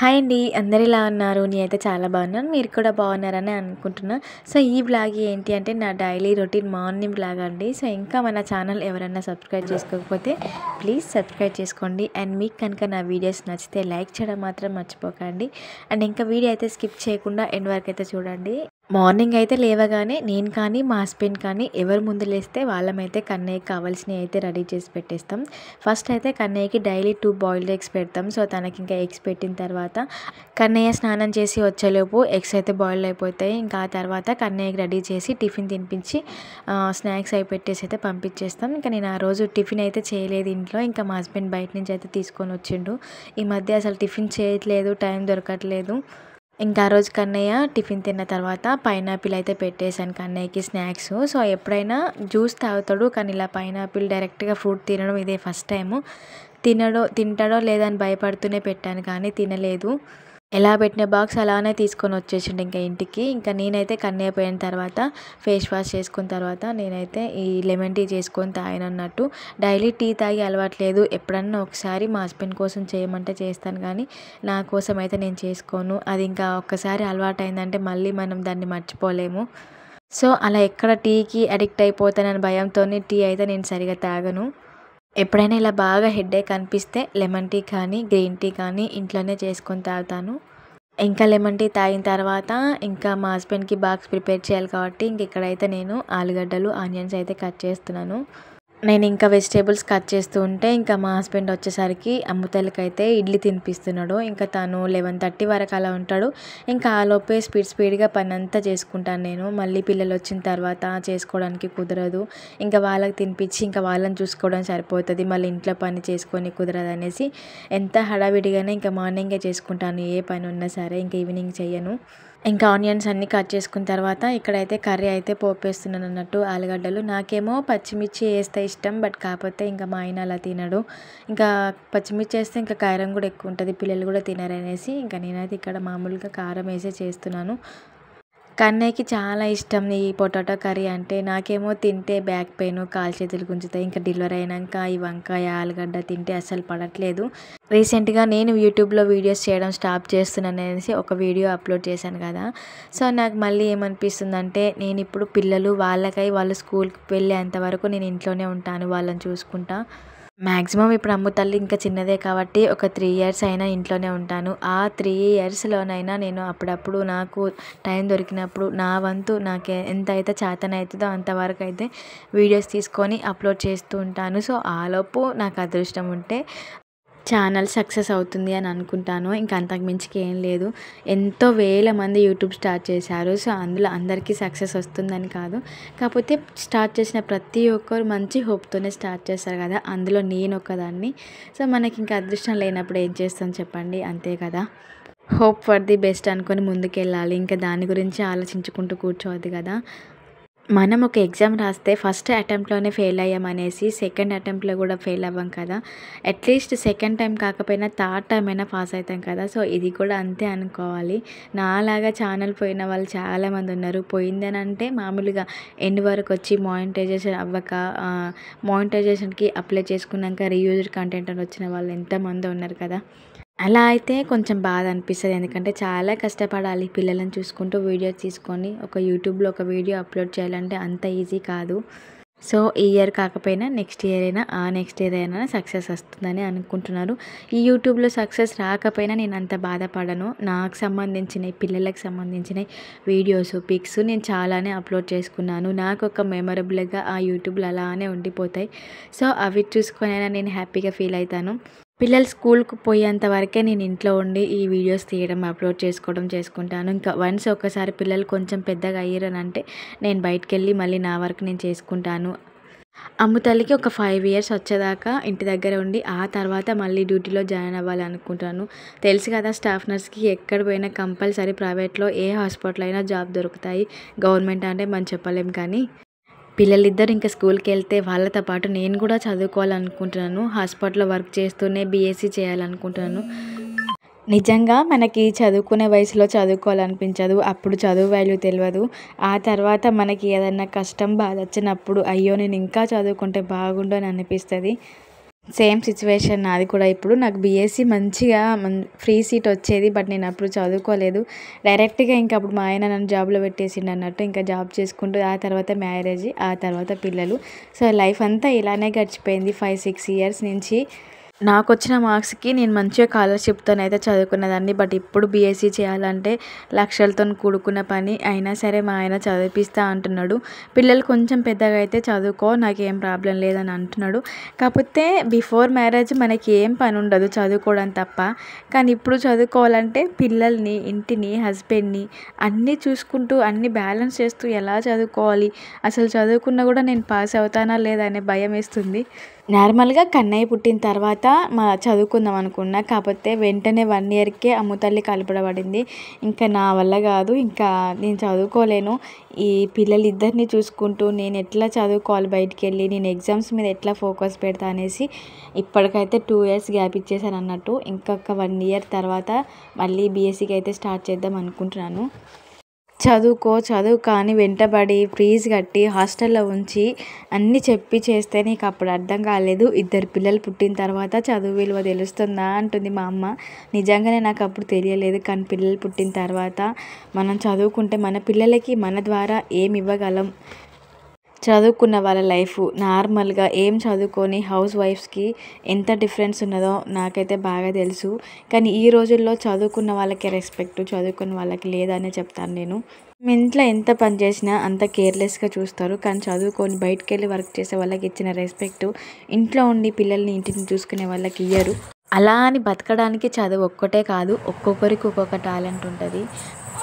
Hi అండి. అందరూ ఎలా ఉన్నారు? నేనైతే చాలా బాగున్నాను. మీరు కూడా బాగున్నారని అనుకుంటున్నా. సో, ఈ వ్లాగ్ ఏంటి అంటే నా డైలీ రొటీన్ మార్నింగ్ వ్లాగ్ అండి. సో, ఇంకా మన ఛానల్ ఎవరైనా సబ్స్క్రైబ్ చేసుకోకపోతే ప్లీజ్ సబ్స్క్రైబ్ చేసుకోండి. అండ్ మీకు కనుక నా వీడియోస్ నచ్చితే లైక్ చేయడం మాత్రం మర్చిపోకండి. అండ్ ఇంకా వీడియో అయితే స్కిప్ చేయకుండా ఎండ్ వరకు అయితే చూడండి. మార్నింగ్ అయితే లేవగానే నేను కానీ మా హస్బెండ్ కానీ ఎవరు ముందు లేస్తే వాళ్ళమైతే కన్నయ్యకి కావాల్సినవి అయితే రెడీ చేసి పెట్టేస్తాం. ఫస్ట్ అయితే కన్నయ్యకి డైలీ 2 బాయిల్డ్ ఎగ్స్ పెడతాం. సో, తనకి ఇంకా ఎగ్స్ పెట్టిన తర్వాత కన్నయ్య స్నానం చేసి వచ్చేలోపు ఎగ్స్ అయితే బాయిల్డ్ అయిపోతాయి. ఇంకా ఆ తర్వాత కన్నయ్యకి రెడీ చేసి టిఫిన్ తినిపించి స్నాక్స్ అవి పెట్టేసి అయితే పంపించేస్తాం. ఇంకా నేను ఆ రోజు టిఫిన్ అయితే చేయలేదు ఇంట్లో. ఇంకా మా హస్బెండ్ బయట నుంచి అయితే తీసుకొని వచ్చిండు. ఈ మధ్య అసలు టిఫిన్ చేయట్లేదు, టైం దొరకట్లేదు. ఇంకా ఆ రోజు కన్నయ్య టిఫిన్ తిన్న తర్వాత పైనాపిల్ అయితే పెట్టేశాను కన్నయ్యకి స్నాక్స్. సో, ఎప్పుడైనా జ్యూస్ తాగుతాడు, కానీ ఇలా పైనాపిల్ డైరెక్ట్గా ఫ్రూట్ తినడం ఇదే ఫస్ట్ టైము. తింటాడో లేదో అని భయపడుతూనే పెట్టాను, కానీ తినలేదు. ఎలా పెట్టిన బాక్స్ అలానే తీసుకొని వచ్చేసిండు ఇంకా ఇంటికి. ఇంకా నేనైతే కన్నయ్య పోయిన తర్వాత ఫేస్ వాష్ చేసుకున్న తర్వాత నేనైతే ఈ లెమన్ టీ చేసుకొని తాగినన్నట్టు. డైలీ టీ తాగి అలవాట్లేదు. ఎప్పుడన్నా ఒకసారి మా హస్బెండ్ కోసం చేయమంటే చేస్తాను, కానీ నా కోసం అయితే నేను చేసుకోను. అది ఇంకా ఒక్కసారి అలవాటైందంటే మళ్ళీ మనం దాన్ని మర్చిపోలేము. సో, అలా ఎక్కడ టీకి అడిక్ట్ అయిపోతానని భయంతోనే టీ అయితే నేను సరిగా తాగను. ఎప్పుడైనా ఇలా బాగా హెడేక్ అనిపిస్తే లెమన్ టీ కానీ గ్రీన్ టీ కానీ ఇంట్లోనే చేసుకొని తాగుతాను. ఇంకా లెమన్ టీ తాగిన తర్వాత ఇంకా మా హస్బెండ్కి బాక్స్ ప్రిపేర్ చేయాలి కాబట్టి ఇక్కడైతే నేను ఆలుగడ్డలు ఆనియన్స్ అయితే కట్ చేస్తున్నాను. నేను ఇంకా వెజిటేబుల్స్ కట్ చేస్తూ ఉంటే ఇంకా మా హస్బెండ్ వచ్చేసరికి అమ్ముతలకైతే ఇడ్లీ తినిపిస్తున్నాడు. ఇంకా తను 11:30 వరకు అలా ఉంటాడు. ఇంకా ఆలోపే స్పీడ్గా పని అంతా చేసుకుంటాను నేను. మళ్ళీ పిల్లలు వచ్చిన తర్వాత చేసుకోవడానికి కుదరదు. ఇంకా వాళ్ళకి తినిపించి ఇంకా వాళ్ళని చూసుకోవడం సరిపోతుంది. మళ్ళీ ఇంట్లో పని చేసుకొని కుదరదు అనేసి ఎంత హడావిడిగానే ఇంకా మార్నింగే చేసుకుంటాను. ఏ పని ఉన్నా సరే ఇంకా ఈవినింగ్ చెయ్యను. ఇంకా ఆనియన్స్ అన్నీ కట్ చేసుకున్న తర్వాత ఇక్కడైతే కర్రీ అయితే పోపేస్తున్నాను అన్నట్టు ఆలుగడ్డలు. నాకేమో పచ్చిమిర్చి వేస్తే ఇష్టం, బట్ కాకపోతే ఇంకా మా ఆయన అలా తినడు. ఇంకా పచ్చిమిర్చి వేస్తే ఇంకా కారం కూడా ఎక్కువ ఉంటుంది, పిల్లలు కూడా తినరనేసి ఇంకా నేనైతే ఇక్కడ మామూలుగా కారం వేసే చేస్తున్నాను. కన్నయ్యకి చాలా ఇష్టం ఈ పొటాటో కర్రీ అంటే. నాకేమో తింటే బ్యాక్ పెయిన్, కాలు చేతులు గుంజుతాయి. ఇంకా డెలివరీ అయినాక ఈ వంకాయ ఆలుగడ్డ తింటే అస్సలు పడట్లేదు. రీసెంట్గా నేను యూట్యూబ్లో వీడియోస్ చేయడం స్టాప్ చేస్తున్నాను అనేసి ఒక వీడియో అప్లోడ్ చేశాను కదా. సో, నాకు మళ్ళీ ఏమనిపిస్తుందంటే నేను ఇప్పుడు పిల్లలు వాళ్ళు స్కూల్కి వెళ్ళేంత వరకు నేను ఇంట్లోనే ఉంటాను, వాళ్ళని చూసుకుంటా. మ్యాక్సిమం ఇప్పుడు అమ్ము తల్లి ఇంకా చిన్నదే కాబట్టి ఒక 3 ఇయర్స్ అయినా ఇంట్లోనే ఉంటాను. ఆ 3 ఇయర్స్లోనైనా నేను అప్పుడప్పుడు నాకు టైం దొరికినప్పుడు నా వంతు నాకు ఎంత అయితే చేతనవుతుందో అంతవరకు అయితే వీడియోస్ తీసుకొని అప్లోడ్ చేస్తూ ఉంటాను. సో, ఆలోపు నాకు అదృష్టం ఉంటే ఛానల్ సక్సెస్ అవుతుంది అని అనుకుంటాను. ఇంకా అంతకు మించికి ఏం లేదు. ఎంతో వేల మంది యూట్యూబ్ స్టార్ట్ చేశారు. సో, అందులో అందరికీ సక్సెస్ వస్తుందని కాదు. కాకపోతే స్టార్ట్ చేసిన ప్రతి ఒక్కరు మంచి హోప్తోనే స్టార్ట్ చేస్తారు కదా. అందులో నేను ఒకదాన్ని. సో, మనకి ఇంకా అదృష్టం లేనప్పుడు ఏం చేస్తాం చెప్పండి, అంతే కదా. హోప్ ఫర్ ది బెస్ట్ అనుకొని ముందుకెళ్ళాలి. ఇంకా దాని గురించి ఆలోచించుకుంటూ కూర్చోవద్దు కదా. మనం ఒక ఎగ్జామ్ రాస్తే ఫస్ట్ అటెంప్ట్లోనే ఫెయిల్ అయ్యామనేసి సెకండ్ అటెంప్ట్లో కూడా ఫెయిల్ అవ్వం కదా. అట్లీస్ట్ సెకండ్ టైం కాకపోయినా థర్డ్ టైం అయినా పాస్ అవుతాం కదా. సో, ఇది కూడా అంతే అనుకోవాలి. నాలాగా ఛానల్ పోయిన వాళ్ళు చాలామంది ఉన్నారు. పోయిందని అంటే మామూలుగా ఎండ్ వరకు వచ్చి మానిటైజేషన్ అవ్వక మానిటైజేషన్కి అప్లై చేసుకున్నాక రీయూజ్డ్ కంటెంట్ అని వచ్చిన వాళ్ళు ఎంతమంది ఉన్నారు కదా. అలా అయితే కొంచెం బాధ అనిపిస్తుంది. ఎందుకంటే చాలా కష్టపడాలి పిల్లలను చూసుకుంటూ వీడియోస్ తీసుకొని యూట్యూబ్లో ఒక వీడియో అప్లోడ్ చేయాలంటే అంత ఈజీ కాదు. సో, ఈ ఇయర్ కాకపోయినా నెక్స్ట్ ఇయర్ అయినా నెక్స్ట్ ఇయర్ అయినా సక్సెస్ వస్తుందని అనుకుంటున్నారు. ఈ యూట్యూబ్లో సక్సెస్ రాకపోయినా నేను అంత బాధపడను. నాకు సంబంధించినవి, పిల్లలకు సంబంధించిన వీడియోస్, పిక్స్ నేను చాలానే అప్లోడ్ చేసుకున్నాను. నాకు ఒక మెమరబుల్గా ఆ యూట్యూబ్లో అలానే ఉండిపోతాయి. సో, అవి చూసుకొనైనా నేను హ్యాపీగా ఫీల్ అవుతాను. పిల్లలు స్కూల్కి పోయేంత వరకే నేను ఇంట్లో ఉండి ఈ వీడియోస్ తీయడం, అప్లోడ్ చేసుకుంటాను. ఇంకా వన్స్ ఒకసారి పిల్లలు కొంచెం పెద్దగా అయ్యారనంటే నేను బయటికి వెళ్ళి మళ్ళీ నా వర్క్ నేను చేసుకుంటాను. అమ్ము తల్లికి ఒక 5 ఇయర్స్ వచ్చేదాకా ఇంటి దగ్గర ఉండి ఆ తర్వాత మళ్ళీ డ్యూటీలో జాయిన్ అవ్వాలనుకుంటాను. తెలుసు కదా, స్టాఫ్ నర్స్కి ఎక్కడ పోయినా కంపల్సరీ ప్రైవేట్లో ఏ హాస్పిటల్ అయినా జాబ్ దొరుకుతాయి. గవర్నమెంట్ అంటే మనం చెప్పలేం, కానీ పిల్లలిద్దరు ఇంకా స్కూల్కి వెళ్తే వాళ్ళతో పాటు నేను కూడా చదువుకోవాలనుకుంటున్నాను. హాస్పిటల్లో వర్క్ చేస్తూనే బీఎస్సీ చేయాలనుకుంటున్నాను. నిజంగా మనకి చదువుకునే వయసులో చదువుకోవాలనిపించదు. అప్పుడు చదువు వాల్యూ తెలియదు. ఆ తర్వాత మనకి ఏదన్నా కష్టం బాధ వచ్చినప్పుడు అయ్యో నేను ఇంకా చదువుకుంటే బాగుండు అని అనిపిస్తుంది. సేమ్ సిచ్యువేషన్ నాది కూడా. ఇప్పుడు నాకు బీఎస్సీ మంచిగా ఫ్రీ సీట్ వచ్చేది. బట్ నేను అప్పుడు చదువుకోలేదు. డైరెక్ట్గా ఇంకా అప్పుడు మా ఆయన నన్ను జాబ్లో పెట్టేసిండు అన్నట్టు. ఇంకా జాబ్ చేసుకుంటూ ఆ తర్వాత మ్యారేజ్, ఆ తర్వాత పిల్లలు. సో లైఫ్ అంతా ఇలానే గడిచిపోయింది 5-6 ఇయర్స్ నుంచి. నాకు వచ్చిన మార్క్స్కి నేను మంచిగా స్కాలర్షిప్తోనైతే చదువుకున్నదాన్ని. బట్ ఇప్పుడు బీఎస్సీ చేయాలంటే లక్షలతో కూడుకున్న పని. అయినా సరే మా ఆయన చదివిపిస్తా అంటున్నాడు. పిల్లలు కొంచెం పెద్దగా అయితే చదువుకో, నాకేం ప్రాబ్లం లేదని అంటున్నాడు. కాకపోతే బిఫోర్ మ్యారేజ్ మనకి ఏం పని ఉండదు చదువుకోవడం తప్ప. కానీ ఇప్పుడు చదువుకోవాలంటే పిల్లల్ని, ఇంటిని, హస్బెండ్ని అన్నీ చూసుకుంటూ అన్నీ బ్యాలెన్స్ చేస్తూ ఎలా చదువుకోవాలి, అసలు చదువుకున్నా కూడా నేను పాస్ అవుతానా లేదా అనే భయం వేస్తుంది. నార్మల్గా కన్నయ్య పుట్టిన తర్వాత చదువుకుందాం అనుకున్నా. కాకపోతే వెంటనే 1 ఇయర్కే అమ్ముతల్లి కలపడబడింది. ఇంకా నా వల్ల కాదు, ఇంకా నేను చదువుకోలేను. ఈ పిల్లలిద్దరిని చూసుకుంటూ నేను ఎట్లా చదువుకోవాలి, బయటికి వెళ్ళి నేను ఎగ్జామ్స్ మీద ఎట్లా ఫోకస్ పెడతా అనేసి ఇప్పటికైతే 2 ఇయర్స్ గ్యాప్ ఇచ్చేసాను అన్నట్టు. ఇంకొక 1 ఇయర్ తర్వాత మళ్ళీ బీఎస్సీకి అయితే స్టార్ట్ చేద్దాం అనుకుంటున్నాను. చదువు కానీ వెంటబడి ఫీజు కట్టి హాస్టల్లో ఉంచి అన్నీ చెప్పి చేస్తే నీకు అప్పుడు అర్థం కాలేదు, 2 పిల్లలు పుట్టిన తర్వాత చదువు విలువ తెలుస్తుందా అంటుంది మా అమ్మ. నిజంగానే నాకు అప్పుడు తెలియలేదు. కానీ పిల్లలు పుట్టిన తర్వాత మనం చదువుకుంటే మన పిల్లలకి మన ద్వారా ఏమి ఇవ్వగలం. చదువుకున్న వాళ్ళ లైఫ్ నార్మల్గా ఏం చదువుకొని హౌస్ వైఫ్స్కి ఎంత డిఫరెన్స్ ఉన్నదో నాకైతే బాగా తెలుసు. కానీ ఈ రోజుల్లో చదువుకున్న వాళ్ళకి రెస్పెక్ట్, చదువుకున్న వాళ్ళకి లేదనే చెప్తాను నేను. ఇంట్లో ఎంత పని చేసినా అంత కేర్లెస్గా చూస్తారు. కానీ చదువుకొని బయటికి వెళ్ళి వర్క్ చేసే వాళ్ళకి ఇచ్చిన రెస్పెక్ట్ ఇంట్లో ఉండి పిల్లల్ని, ఇంటిని చూసుకునే వాళ్ళకి ఇయ్యరు. అలా అని బతకడానికి చదువు ఒక్కటే కాదు, ఒక్కొక్కరికి ఒక్కొక్క టాలెంట్ ఉంటుంది.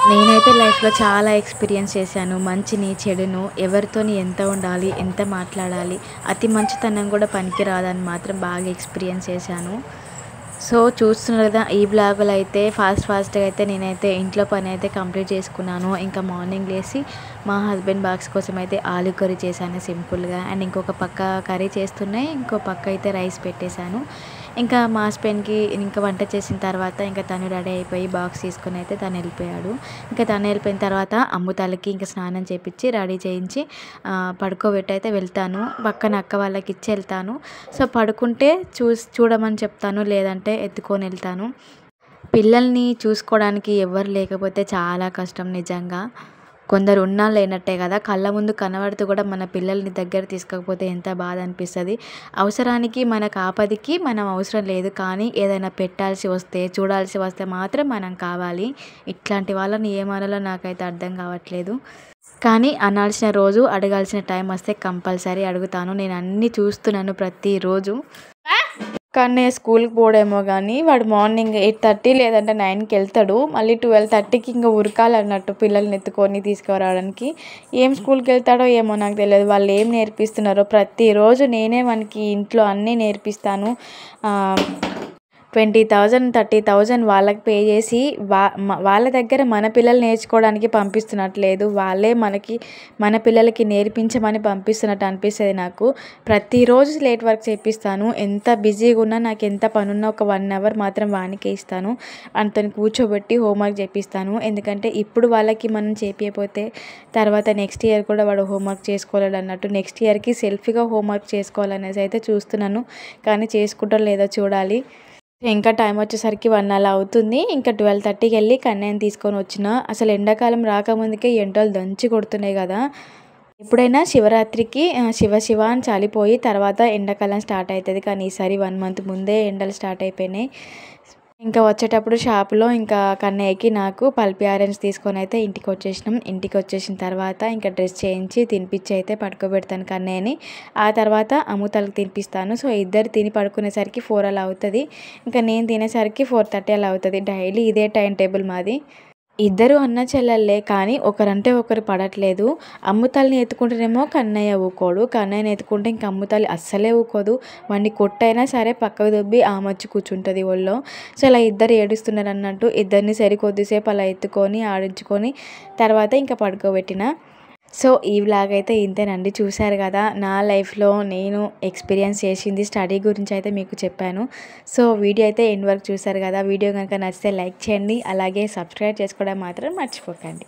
నేనైతే లైఫ్లో చాలా ఎక్స్పీరియన్స్ చేశాను. మంచిని, చెడును, ఎవరితోని ఎంత ఉండాలి, ఎంత మాట్లాడాలి, అతి మంచితనం కూడా పనికి రాదని మాత్రం బాగా ఎక్స్పీరియన్స్ చేశాను. సో చూస్తున్నారు కదా, ఈ బ్లాగులో అయితే ఫాస్ట్గా అయితే నేనైతే ఇంట్లో పని అయితే కంప్లీట్ చేసుకున్నాను. ఇంకా మార్నింగ్ లేచి మా హస్బెండ్ బాక్స్ కోసం అయితే ఆలు కర్రీ చేశాను సింపుల్గా. అండ్ ఇంకొక పక్క కర్రీ చేస్తున్నాయి, ఇంకో పక్క అయితే రైస్ పెట్టేశాను. ఇంకా మా హస్బెండ్కి ఇంకా వంట చేసిన తర్వాత ఇంకా తను రెడీ అయిపోయి బాక్స్ తీసుకొని అయితే తను వెళ్ళిపోయాడు. ఇంకా తను వెళ్ళిపోయిన తర్వాత అమ్ముతాలకి ఇంకా స్నానం చేయించి రెడీ చేయించి పడుకోబెట్టి అయితే వెళ్తాను. పక్కన అక్క వాళ్ళకి ఇచ్చి వెళ్తాను. సో పడుకుంటే చూడమని చెప్తాను, లేదంటే ఎత్తుకొని వెళ్తాను. పిల్లల్ని చూసుకోవడానికి ఎవరు లేకపోతే చాలా కష్టం నిజంగా. కొందరు ఉన్నా లేనట్టే కదా. కళ్ళ ముందు కనబడుతూ కూడా మన పిల్లల్ని దగ్గర తీసుకోకపోతే ఎంత బాధ అనిపిస్తుంది. అవసరానికి మనకు ఆపదికి మనం అవసరం లేదు, కానీ ఏదైనా పెట్టాల్సి వస్తే, చూడాల్సి వస్తే మాత్రం మనం కావాలి. ఇట్లాంటి వాళ్ళని ఏమనాలో నాకైతే అర్థం కావట్లేదు. కానీ అనాల్సిన రోజు, అడగాల్సిన టైం వస్తే కంపల్సరీ అడుగుతాను. నేను అన్నీ చూస్తున్నాను ప్రతిరోజు. కానీ స్కూల్కి పోడేమో కానీ వాడు మార్నింగ్ 8:30 లేదంటే 9కి వెళ్తాడు. మళ్ళీ 12:30కి ఇంకా ఉరకాలన్నట్టు పిల్లల్ని ఎత్తుకొని తీసుకురావడానికి. ఏం స్కూల్కి వెళ్తాడో ఏమో నాకు తెలియదు. వాళ్ళు ఏం నేర్పిస్తున్నారో ప్రతిరోజు నేనే మనకి ఇంట్లో అన్నీ నేర్పిస్తాను. 20,000 30,000 వాళ్ళకి పే చేసి వాళ్ళ దగ్గర మన పిల్లలు నేర్చుకోవడానికి పంపిస్తున్నట్లేదు, వాళ్ళే మన పిల్లలకి నేర్పించమని పంపిస్తున్నట్టు అనిపిస్తుంది నాకు. ప్రతిరోజు లేట్ వర్క్ చేపిస్తాను. ఎంత బిజీగా ఉన్నా, నాకు ఎంత పని ఉన్నా ఒక 1 అవర్ మాత్రం వానికే ఇస్తాను. అంతని కూర్చోబెట్టి హోంవర్క్ చేపిస్తాను. ఎందుకంటే ఇప్పుడు వాళ్ళకి మనం చేపియకపోతే తర్వాత నెక్స్ట్ ఇయర్ కూడా వాడు హోంవర్క్ చేసుకోలేడు అన్నట్టు. నెక్స్ట్ ఇయర్కి సెల్ఫ్గా హోంవర్క్ చేసుకోవాలనేసి అయితే చూస్తున్నాను. కానీ చేసుకుంటారో లేదో చూడాలి. ఇంకా టైం వచ్చేసరికి 1 అలా అవుతుంది. ఇంకా 12:30కి వెళ్ళి కన్నయ్యని తీసుకొని వచ్చిన. అసలు ఎండాకాలం రాకముందుకే ఎండలు దంచి కొడుతున్నాయి కదా. ఎప్పుడైనా శివరాత్రికి శివ అని చలిపోయి తర్వాత ఎండాకాలం స్టార్ట్ అవుతుంది. కానీ ఈసారి 1 మంత్ ముందే ఎండలు స్టార్ట్ అయిపోయినాయి. ఇంకా వచ్చేటప్పుడు షాపులో ఇంకా కన్నయ్యకి నాకు పల్పి ఆరెంజ్ తీసుకొని అయితే ఇంటికి వచ్చేసినాం. ఇంటికి వచ్చేసిన తర్వాత ఇంకా డ్రెస్ చేయించి తినిపించి అయితే పడుకోబెడతాను కన్నయ్యని. ఆ తర్వాత అమ్ముతలకి తినిపిస్తాను. సో ఇద్దరు తిని పడుకునేసరికి 4 అలా అవుతుంది. ఇంకా నేను తినేసరికి 4:30 అలా అవుతుంది. డైలీ ఇదే టైం టేబుల్ మాది. ఇద్దరు అన్న చెల్లెళ్ళే, కానీ ఒకరంటే ఒకరు పడట్లేదు. అమ్ముతల్ని ఎత్తుకుంటేనేమో కన్నయ్య ఊకోడు, కన్నయ్యని ఎత్తుకుంటే ఇంక అమ్ముతల్లి అస్సలే ఊకోదు. వాడిని కొట్టైనా సరే పక్కకు దొబ్బి ఆమొచ్చి కూర్చుంటుంది ఒళ్ళో. సో అలా ఇద్దరు ఏడుస్తున్నారు అన్నట్టు. ఇద్దరిని సరి కొద్దిసేపు అలా ఎత్తుకొని ఆడించుకొని తర్వాత ఇంకా పడుకోబెట్టిన. సో ఈ వ్లాగ్ అయితే ఇంతేనండి. చూశారు కదా, నా లైఫ్లో నేను ఎక్స్పీరియన్స్ చేసింది స్టడీ గురించి అయితే మీకు చెప్పాను. సో వీడియో అయితే ఎండ్ వరకు చూశారు కదా. వీడియో కనుక నచ్చితే లైక్ చేయండి, అలాగే సబ్స్క్రైబ్ చేసుకోవడం మాత్రం మర్చిపోకండి.